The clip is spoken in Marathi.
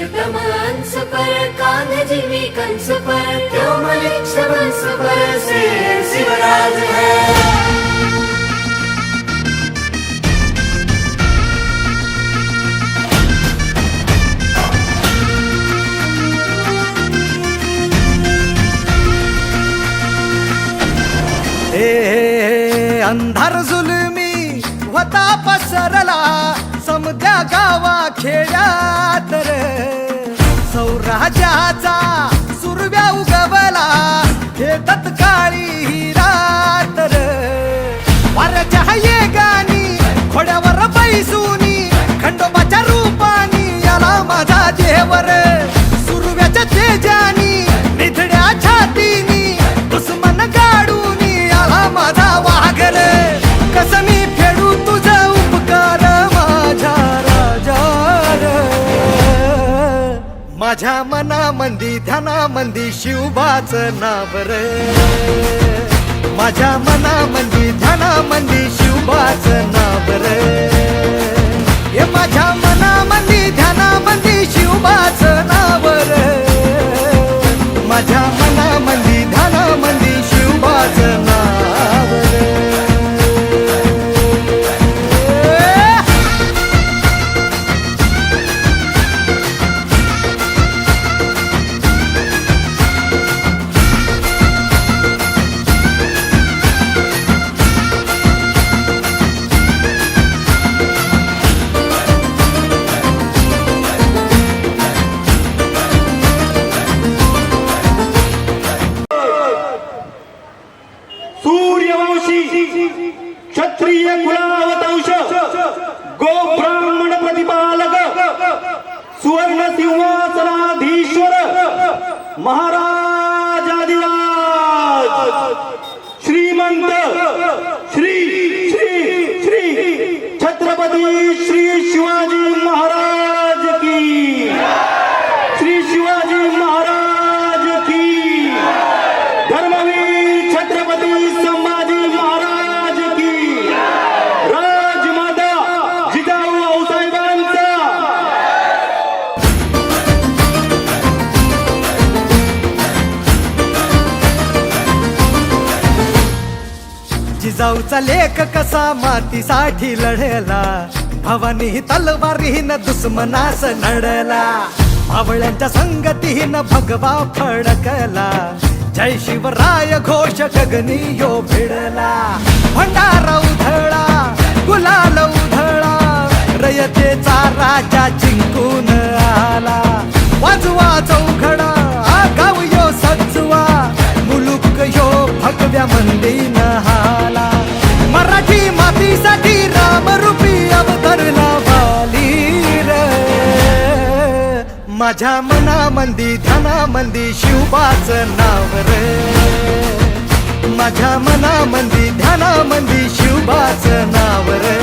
प्रियतम अंश पर कान्हजीवी कंस पर क्यों मलिक्ष वंश पर से शिवराज है। अंधार जुलमी होता पसरला समध्या गावा खेड्यात रे, सौराज्याचा सुरव्या उगवला हे तत्काळी रात रे। वाऱ्याच्या येगानी घोड्यावर बैसूनी खंडोबाच्या रूपानी याला माझा देवर, सुरव्याच्या तेजानी निधड्या छातीनी दुश्मन गाडूनी याला माझा वाघर। कसं मी फेडू तुझा उपकार माझ्या राजा रे, माझ्या मनामंदी ध्यानामंदी शिवबाचं नाव रे, माझ्या मनामंदी ध्यानामंदी शिवबाचं नाव रे। हे माझ्या मनामंदी ध्यानामंदी शिवबाचं नाव रे, माझ्या मनामंदी ध्यानामंदी शिवबाचं नाव रे। क्षत्रिय कुलावतंश गो ब्राह्मण प्रतिपालक सुवर्ण सिंहासनाधीश्वर महाराजाधिराज श्रीमंत श्री श्री श्री छत्रपती श्री शिवाजी महाराज की, श्री शिवाजी महाराज की, धर्मवीर छत्रपती संभाजी महाराज की, राजमाता जिजाऊ आऊसाहेबांचा। जिजाऊचा लेख कसा मातीसाठी लढला, भवानी तलवारीनं दुश्मनास नडला, भावळ्यांच्या संगतीनं भगवा फडकला, जय शिवराय घोष गगनी यो भिडला, भंडारा उधळा गुलाल उधळा, रयतेचा राजा जिंकून आला, वाजवा चौघडा गाव यो सजवा, मुलुक यो भगव्या मंदीन हाला, मराठी मातीसाठी रामरूपी अवतरला वाली रे, माझ्या मनामंदी ध्यानामंदी शिवबाचं नाव रे, माझ्या मनामंदी ध्यानामंदी शिवबाचं नाव रे।